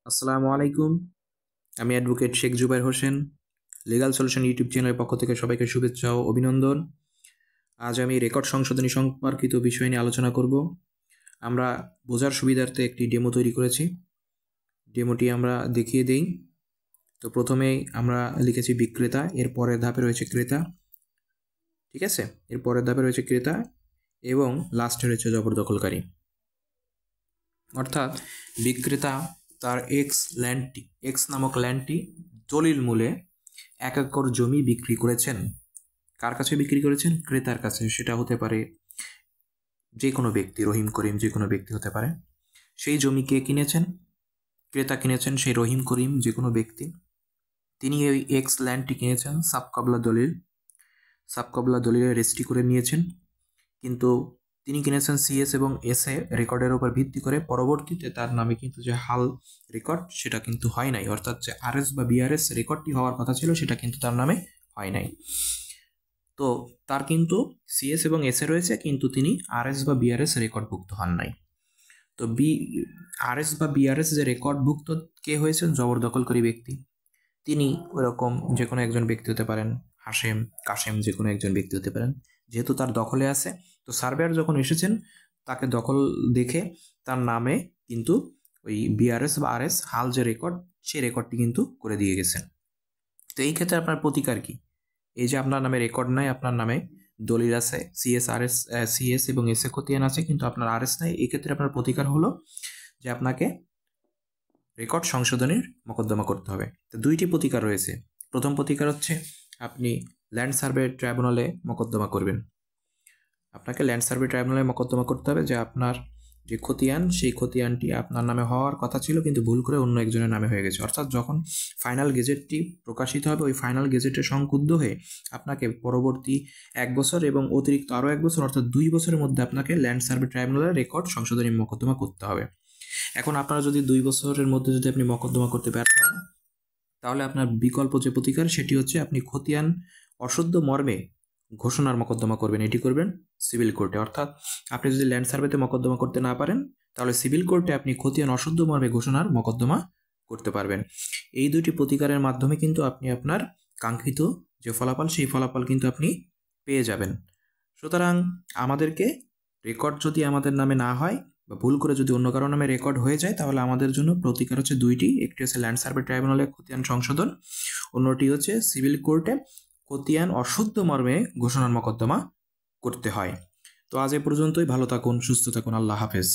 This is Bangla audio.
আসসালামু আলাইকুম। আমি advocate Sheikh Zubair Hossain. Legal solution YouTube চ্যানেলের পক্ষ থেকে সবাইকে শুভেচ্ছা ও অভিনন্দন। আজ আমি রেকর্ড সংশোধনী সম্পর্কিত বিষয় নিয়ে আলোচনা করব। আমরা বোঝার সুবিধার্থে একটি ডেমো তৈরি করেছি। ডেমোটি আমরা দেখিয়ে দেই। তো প্রথমেই আমরা লিখেছি বিক্রেতা, এর পরের ধাপে রয়েছে ক্রেতা, ঠিক আছে? এর পরের ধাপে রয়েছে ক্রেতা এবং লাস্টে রয়েছে জবরদখলকারী। অর্থাৎ বিক্রেতা তার এক্স নামক ল্যান্ডটি দলিল মূলে 1 একর জমি বিক্রি করেছেন। কার কাছে বিক্রি করেছেন? ক্রেতার কাছে। সেটা হতে পারে যে কোনো ব্যক্তি, রহিম করিম যে কোনো ব্যক্তি হতে পারে। সেই জমি কে কিনেছেন? ক্রেতা কিনেছেন, সেই রহিম করিম যে কোনো ব্যক্তি। তিনি এই এক্স ল্যান্ডটি কিনেছেন সাবকবলা দলিলে রেজিস্ট্রি করে নিয়েছেন, কিন্তু তিনি কিনেছেন সিএস এবং এসএ রেকর্ডের উপর ভিত্তি করে। পরবর্তীতে তার নামে কিন্তু যে হাল রেকর্ড সেটা কিন্তু হয় নাই, অর্থাৎ যে আরএস বা বিআরএস রেকর্ডটি হওয়ার কথা ছিল সেটা কিন্তু তার নামে হয় নাই। তো তার কিন্তু সিএস এবং এসএ রয়েছে, কিন্তু তিনি আরএস বা বিআরএস রেকর্ডভুক্ত হন নাই। তো আরএস বা বিআরএস যে রেকর্ডভুক্ত কে হয়েছেন? জবরদখলকারী ব্যক্তি। তিনি ওরকম যে কোনো একজন ব্যক্তি হতে পারেন, হাশেম, কাশেম যে কোনো একজন ব্যক্তি হতে পারেন। যেহেতু তার দখলে আছে, তো সার্ভেয়ার যখন এসেছেন তাকে দখল দেখে তার নামে কিন্তু ওই বিআরএস বা আরএস হাল যে রেকর্ড, সেই রেকর্ডটি কিন্তু করে দিয়ে গেছেন। তো এই ক্ষেত্রে আপনার প্রতিকার কি? এই যে আপনার নামে রেকর্ড নাই, আপনার নামে দলিল আছে, সিএস এবং এসএ খতিয়ান আছে, কিন্তু আপনার আরএস নাই। এই ক্ষেত্রে আপনার প্রতিকার হলো যে আপনাকে রেকর্ড সংশোধনের মোকদ্দমা করতে হবে। তো দুইটি প্রতিকার রয়েছে। প্রথম প্রতিকার হচ্ছে আপনি ল্যান্ড সার্ভে ট্রাইব্যুনালে মোকদ্দমা করবেন। আপনাকে ল্যান্ড সার্ভে ট্রাইব্যুনালে মোকদ্দমা করতে হবে যে আপনার যে খতিয়ান, সেই খতিয়ানটি আপনার নামে হওয়ার কথা ছিল কিন্তু ভুল করে অন্য একজনের নামে হয়ে গেছে। অর্থাৎ যখন ফাইনাল গেজেটটি প্রকাশিত হবে, ওই ফাইনাল গেজেটে সংক্ষুব্ধ হয়ে আপনাকে পরবর্তী 1 বছর এবং অতিরিক্ত আরও 1 বছর অর্থাৎ 2 বছরের মধ্যে আপনাকে ল্যান্ড সার্ভে ট্রাইব্যুনালে রেকর্ড সংশোধনী মোকদ্দমা করতে হবে। এখন আপনারা যদি 2 বছরের মধ্যে যদি আপনি মোকদ্দমা করতে ব্যর্থ হন, তাহলে আপনার বিকল্প যে প্রতিকার সেটি হচ্ছে আপনি খতিয়ান অশুদ্ধ মর্মে ঘোষণার মোকদ্দমা করবেন। এটি করবেন সিভিল কোর্টে। অর্থাৎ আপনি যদি ল্যান্ড সার্ভেতে মোকদ্দমা করতে না পারেন, তাহলে সিভিল কোর্টে আপনি খতিয়ান অশুদ্ধ মর্মে ঘোষণার মোকদ্দমা করতে পারবেন। এই দুটি প্রতিকারের মাধ্যমে কিন্তু আপনি আপনার কাঙ্ক্ষিত যে ফলাফল, সেই ফলাফল কিন্তু আপনি পেয়ে যাবেন। সুতরাং আমাদেরকে রেকর্ড যদি আমাদের নামে না হয় বা ভুল করে যদি অন্য কারো নামে রেকর্ড হয়ে যায়, তাহলে আমাদের জন্য প্রতিকার হচ্ছে দুইটি। একটি হচ্ছে ল্যান্ড সার্ভে ট্রাইব্যুনালে খতিয়ান সংশোধন, অন্যটি হচ্ছে সিভিল কোর্টে খতিয়ান অশুদ্ধ মর্মে ঘোষণার মোকদ্দমা করতে হয়। তো আজ এ পর্যন্তই। ভালো থাকুন, সুস্থ থাকুন। আল্লাহ হাফেজ।